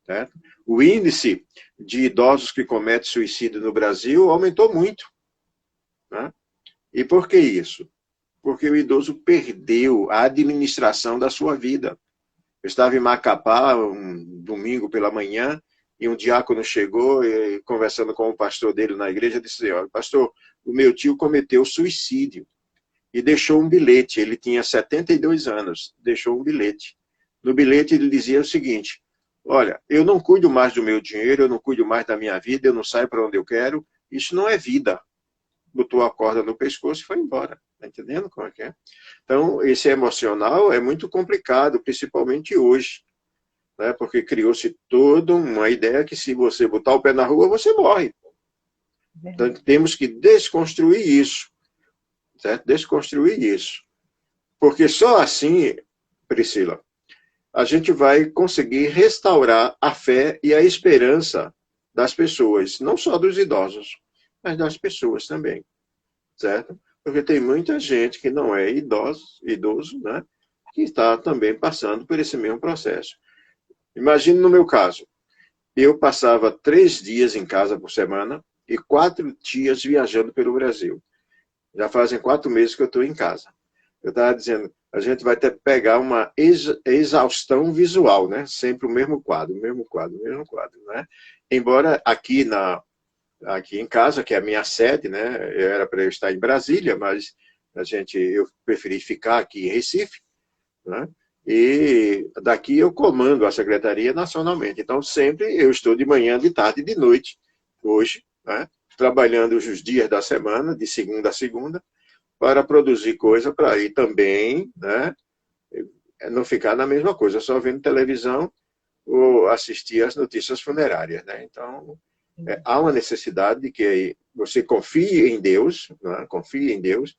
Certo? O índice de idosos que cometem suicídio no Brasil aumentou muito. Né? E por que isso? Porque o idoso perdeu a administração da sua vida. Eu estava em Macapá um domingo pela manhã e um diácono chegou e, conversando com o pastor dele na igreja, disse: olha, pastor, o meu tio cometeu suicídio. E deixou um bilhete, ele tinha 72 anos, deixou um bilhete. No bilhete ele dizia o seguinte: olha, eu não cuido mais do meu dinheiro, eu não cuido mais da minha vida, eu não saio para onde eu quero, isso não é vida. Botou a corda no pescoço e foi embora. Está entendendo como é que é? Então, esse emocional é muito complicado, principalmente hoje, né? Porque criou-se toda uma ideia que se você botar o pé na rua, você morre. Então, temos que desconstruir isso. Certo? Desconstruir isso. Porque só assim, Priscila, a gente vai conseguir restaurar a fé e a esperança das pessoas, não só dos idosos, mas das pessoas também. Certo? Porque tem muita gente que não é idoso, né? Que está também passando por esse mesmo processo. Imagine no meu caso, eu passava 3 dias em casa por semana e 4 dias viajando pelo Brasil. Já fazem 4 meses que eu estou em casa. Eu estava dizendo, a gente vai ter que pegar uma exaustão visual, né? Sempre o mesmo quadro, né? Embora aqui em casa, que é a minha sede, né? Era para eu estar em Brasília, mas eu preferi ficar aqui em Recife, né? E daqui eu comando a secretaria nacionalmente. Então, sempre eu estou de manhã, de tarde e de noite, hoje, né? Trabalhando os dias da semana, de segunda a segunda, para produzir coisa para ir também, né? Não ficar na mesma coisa, só vendo televisão ou assistir às notícias funerárias, né? Então, há uma necessidade de que você confie em Deus, né? Confie em Deus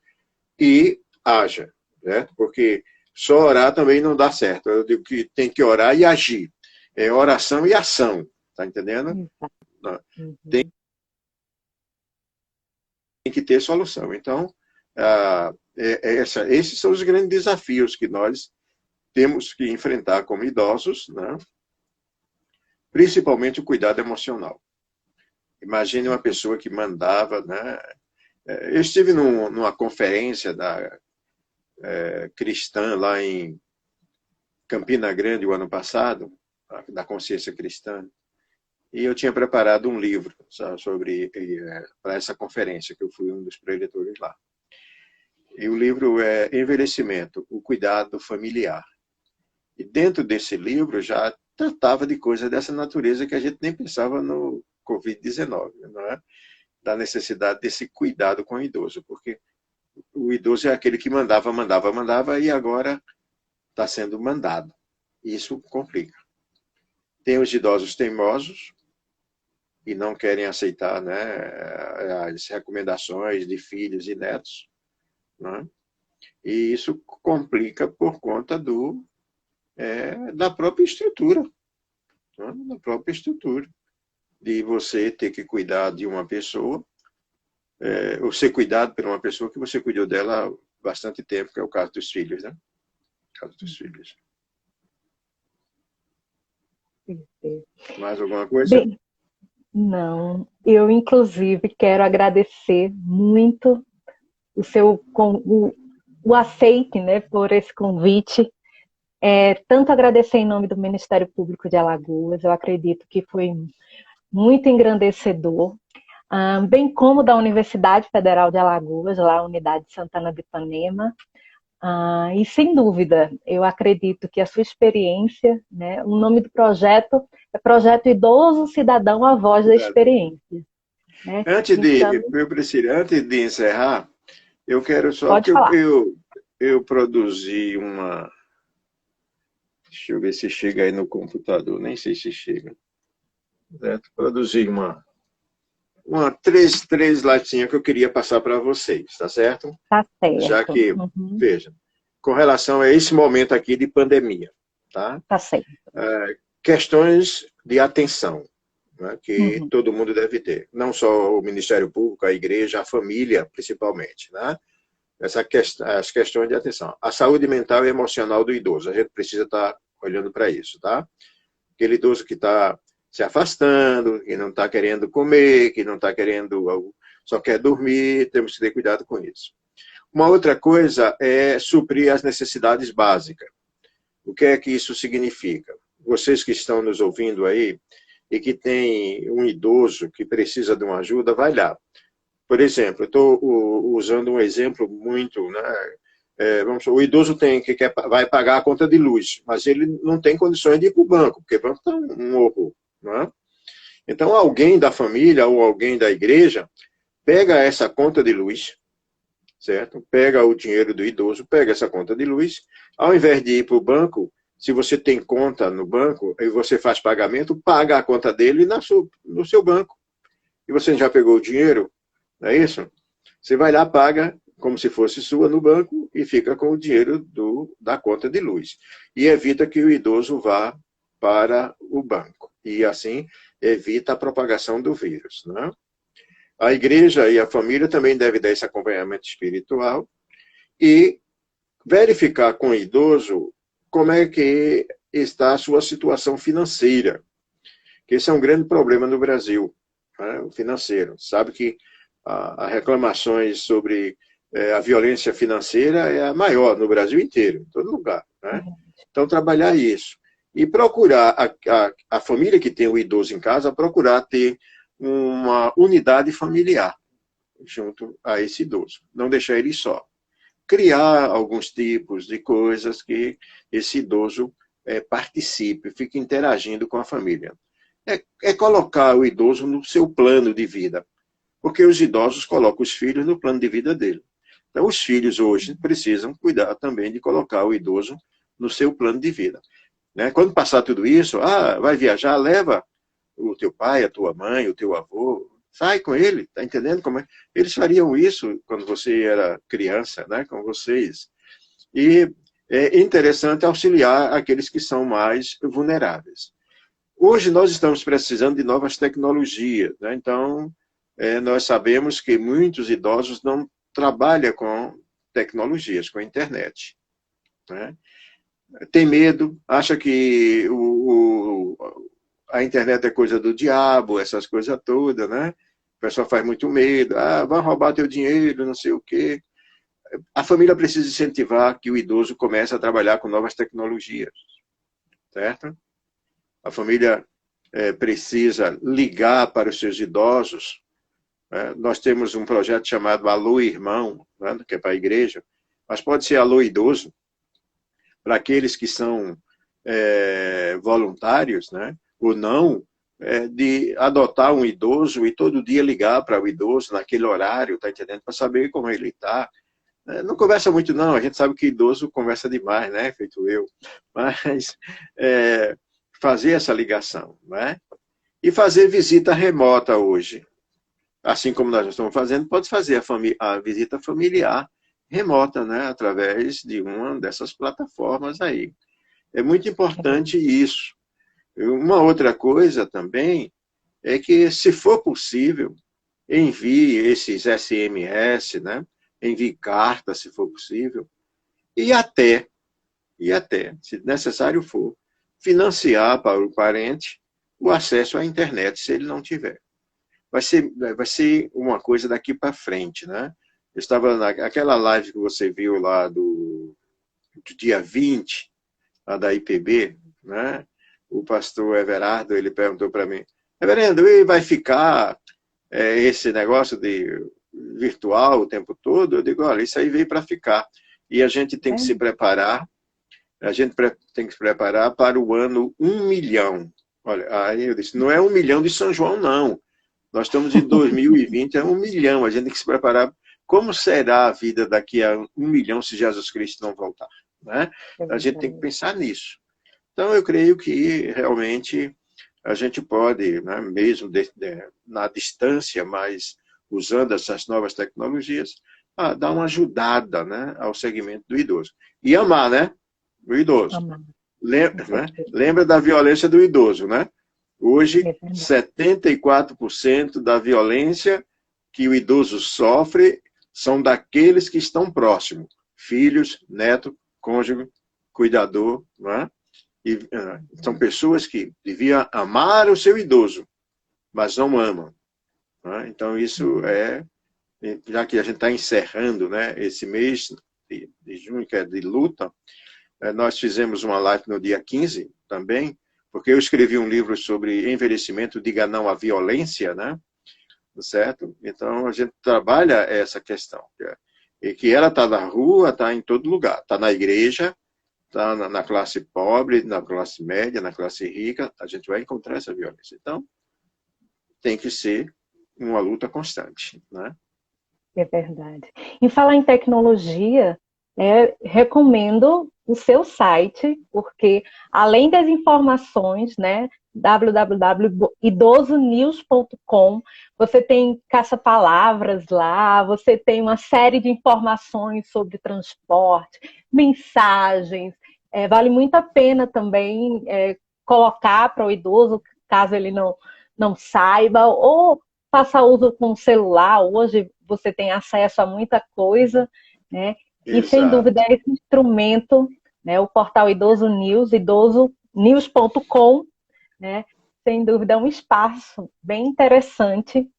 e haja, né? Porque só orar também não dá certo. Eu digo que tem que orar e agir. É oração e ação, tá entendendo? Tem que ter solução. Então, esses são os grandes desafios que nós temos que enfrentar como idosos, né? Principalmente o cuidado emocional. Imagine uma pessoa que mandava, né? Eu estive numa conferência cristã lá em Campina Grande o ano passado, da consciência cristã, e eu tinha preparado um livro, sabe, sobre para essa conferência, que eu fui um dos preletores lá. E o livro é Envelhecimento, o cuidado familiar. E dentro desse livro já tratava de coisas dessa natureza que a gente nem pensava no Covid-19, não é? Da necessidade desse cuidado com o idoso, porque o idoso é aquele que mandava, mandava, mandava, e agora está sendo mandado. Isso complica. Tem os idosos teimosos, e não querem aceitar, né, as recomendações de filhos e netos, né? E isso complica por conta da própria estrutura, né? Da própria estrutura, de você ter que cuidar de uma pessoa, ou ser cuidado por uma pessoa que você cuidou dela há bastante tempo, que é o caso dos filhos, né? O caso dos filhos. Mais alguma coisa? Bem, não, eu inclusive quero agradecer muito o aceite, né, por esse convite. Tanto agradecer em nome do Ministério Público de Alagoas, eu acredito que foi muito engrandecedor, bem como da Universidade Federal de Alagoas, lá a Unidade Santana de Ipanema. E sem dúvida, eu acredito que a sua experiência, né, o nome do projeto é Projeto Idoso Cidadão, a Voz da Experiência. Né? Antes de encerrar, eu quero só Pode que falar. eu produzi uma... Deixa eu ver se chega aí no computador, nem sei se chega. Certo? Produzi três latinhas que eu queria passar para vocês, tá certo? Tá certo. Já que, veja, com relação a esse momento aqui de pandemia, tá? Tá certo. Questões de atenção, né, que todo mundo deve ter. Não só o Ministério Público, a igreja, a família, principalmente, né? As questões de atenção. A saúde mental e emocional do idoso. A gente precisa estar olhando para isso, tá? Aquele idoso que está se afastando, que não está querendo comer, que não está querendo, só quer dormir, temos que ter cuidado com isso. Uma outra coisa é suprir as necessidades básicas. O que é que isso significa? Vocês que estão nos ouvindo aí e que tem um idoso que precisa de uma ajuda, vai lá. Por exemplo, eu estou usando um exemplo muito, né? O idoso vai pagar a conta de luz, mas ele não tem condições de ir para o banco, porque o banco está um horror. Não é? Então, alguém da família ou alguém da igreja pega essa conta de luz, certo? Pega o dinheiro do idoso, pega essa conta de luz, ao invés de ir para o banco, se você tem conta no banco e você faz pagamento, paga a conta dele no seu banco. E você já pegou o dinheiro, não é isso? Você vai lá, paga como se fosse sua no banco e fica com o dinheiro da conta de luz. E evita que o idoso vá para o banco. E assim evita a propagação do vírus, né? A igreja e a família também devem dar esse acompanhamento espiritual e verificar com o idoso como é que está a sua situação financeira, que esse é um grande problema no Brasil, né? O financeiro. Sabe que as reclamações sobre a violência financeira é a maior no Brasil inteiro, em todo lugar, né? Então, trabalhar isso. E procurar, a família que tem o idoso em casa, procurar ter uma unidade familiar junto a esse idoso. Não deixar ele só. Criar alguns tipos de coisas que esse idoso participe, fique interagindo com a família. É colocar o idoso no seu plano de vida. Porque os idosos colocam os filhos no plano de vida dele. Então, os filhos hoje precisam cuidar também de colocar o idoso no seu plano de vida. Né? Quando passar tudo isso, vai viajar, leva o teu pai, a tua mãe, o teu avô, sai com ele, tá entendendo como é? Eles fariam isso quando você era criança, né, com vocês. E é interessante auxiliar aqueles que são mais vulneráveis. Hoje nós estamos precisando de novas tecnologias, né? Então nós sabemos que muitos idosos não trabalham com tecnologias, com a internet, né? Tem medo, acha que a internet é coisa do diabo, essas coisas todas, né? O pessoal faz muito medo, vão roubar teu dinheiro, não sei o quê. A família precisa incentivar que o idoso comece a trabalhar com novas tecnologias. certo? A família precisa ligar para os seus idosos. Nós temos um projeto chamado Alô Irmão, né, que é para a igreja, mas pode ser Alô Idoso, para aqueles que são voluntários, né, ou não, de adotar um idoso e todo dia ligar para o idoso naquele horário, tá entendendo? Para saber como ele está. Não conversa muito, não, a gente sabe que idoso conversa demais, né, feito eu, mas fazer essa ligação, né? E fazer visita remota hoje. Assim como nós estamos fazendo, pode fazer a visita familiar remota, né, através de uma dessas plataformas aí. É muito importante isso. Uma outra coisa também é que, se for possível, envie esses SMS, né, envie cartas, se for possível, e até, se necessário for, financiar para o parente o acesso à internet, se ele não tiver. Vai ser uma coisa daqui para frente, né? Eu estava naquela live que você viu lá do dia 20, lá da IPB, né? O pastor Everardo, ele perguntou para mim, reverendo, e vai ficar esse negócio de virtual o tempo todo? Eu digo, olha, isso aí veio para ficar. E a gente tem que se preparar, tem que se preparar para o ano 1 milhão. Olha, aí eu disse, não é 1 milhão de São João, não. Nós estamos em 2020, é 1 milhão. A gente tem que se preparar. Como será a vida daqui a 1 milhão se Jesus Cristo não voltar? Né? A gente tem que pensar nisso. Então, eu creio que realmente a gente pode, né, mesmo na distância, mas usando essas novas tecnologias, dar uma ajudada, né, ao segmento do idoso. E amar, né? O idoso. Lembra da violência do idoso, né? Hoje, 74% da violência que o idoso sofre são daqueles que estão próximos. Filhos, neto, cônjuge, cuidador. Não é? E, são pessoas que deviam amar o seu idoso, mas não amam. Não é? Então, isso já que a gente está encerrando, né, esse mês de junho, que é de luta, nós fizemos uma live no dia 15 também, porque eu escrevi um livro sobre envelhecimento, diga não à violência, né? Certo? Então, a gente trabalha essa questão. E que ela está na rua, está em todo lugar. Está na igreja, está na classe pobre, na classe média, na classe rica, a gente vai encontrar essa violência. Então, tem que ser uma luta constante, né? É verdade. Em falar em tecnologia, recomendo o seu site, porque além das informações, né, www.idosonews.com, você tem caça-palavras lá, você tem uma série de informações sobre transporte, mensagens, vale muito a pena também colocar para o idoso, caso ele não saiba, ou faça uso com o celular. Hoje você tem acesso a muita coisa, né? E, sem dúvida, esse instrumento, né, o portal Idoso News, idosonews.com, né, sem dúvida é um espaço bem interessante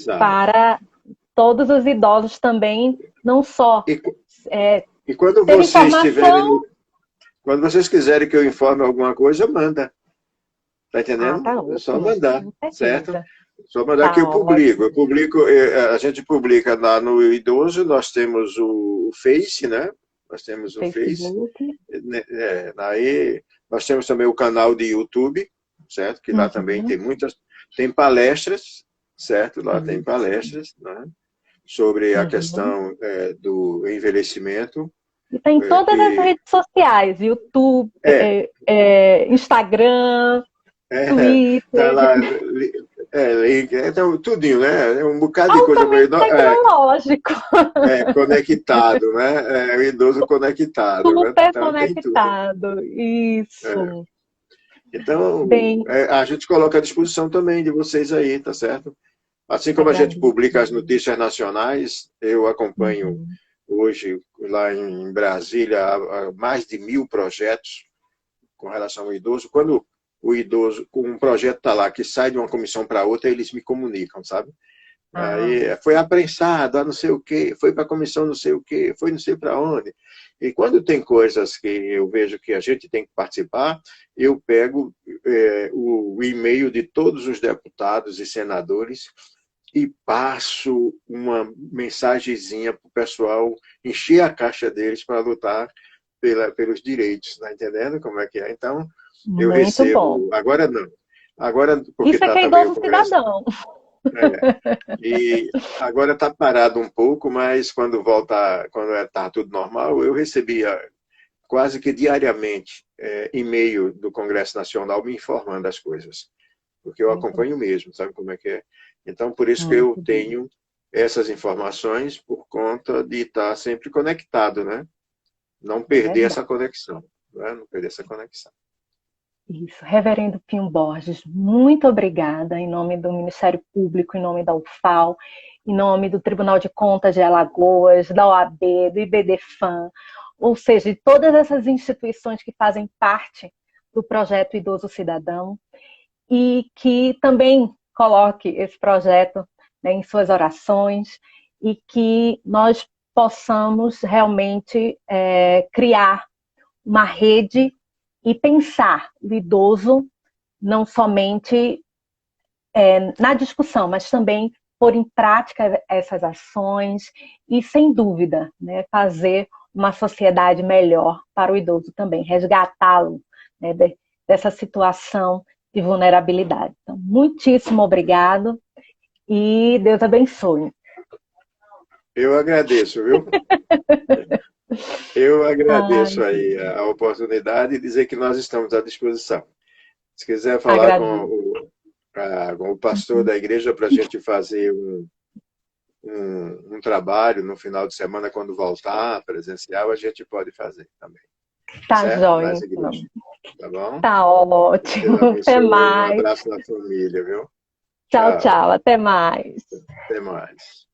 para todos os idosos também, não só e quando vocês quando vocês quiserem que eu informe alguma coisa, manda. Tá entendendo? Tá É só mandar, certo? Só Tá mandar que eu publico. A gente publica lá no Idoso, nós temos o Face, né? Nós temos o Facebook. Aí nós temos também o canal de YouTube, certo? Que lá também tem palestras, certo? Lá tem palestras, né? Sobre a questão do envelhecimento. E tem todas as redes sociais, YouTube, Instagram, Twitter. Tá lá, então, tudinho, né? Um bocado de coisa meio tecnológico. Conectado, né? O idoso conectado. Super então, conectado, isso. Então, a gente coloca à disposição também de vocês aí, tá certo? Assim como a gente publica as notícias nacionais, eu acompanho hoje, lá em Brasília, há mais de 1000 projetos com relação ao idoso. Quando o idoso, um projeto está lá, que sai de uma comissão para outra, eles me comunicam, sabe? Aí foi aprensado, não sei o quê, foi para a comissão não sei o quê, foi não sei para onde. E quando tem coisas que eu vejo que a gente tem que participar, eu pego o e-mail de todos os deputados e senadores e passo uma mensagenzinha para o pessoal encher a caixa deles para lutar pelos direitos, tá entendendo como é que é? Então, eu Muito bom. recebo, agora não, agora porque Isso é que está é também o idoso Congresso, cidadão. e agora está parado um pouco, mas quando volta, quando está tudo normal, eu recebia quase que diariamente e-mail do Congresso Nacional me informando das coisas, porque eu Muito bom. acompanho mesmo, sabe como é que é? Então, por isso que Muito eu bom. tenho essas informações por conta de estar sempre conectado, né? Não É perder essa verdade. conexão, né? Não perder essa conexão. Isso. Reverendo Pinho Borges, muito obrigada em nome do Ministério Público, em nome da UFAL, em nome do Tribunal de Contas de Alagoas, da OAB, do IBDFAM, ou seja, de todas essas instituições que fazem parte do projeto Idoso Cidadão e que também coloque esse projeto, né, em suas orações e que nós possamos realmente criar uma rede e pensar o idoso não somente na discussão, mas também pôr em prática essas ações e, sem dúvida, né, fazer uma sociedade melhor para o idoso também, resgatá-lo, né, dessa situação de vulnerabilidade. Então, muitíssimo obrigado e Deus abençoe. Eu agradeço, viu? Eu agradeço Ai, aí a oportunidade e dizer que nós estamos à disposição. Se quiser falar agradeço. com o pastor da igreja para a gente fazer um trabalho no final de semana, quando voltar presencial, a gente pode fazer também. Tá Certo? jóia, Nas então. igrejas. Tá bom? Tá Deus ótimo. Até abençoe. Um mais. abraço na família, viu? Tchau, Tchau. tchau. Até mais. Até mais.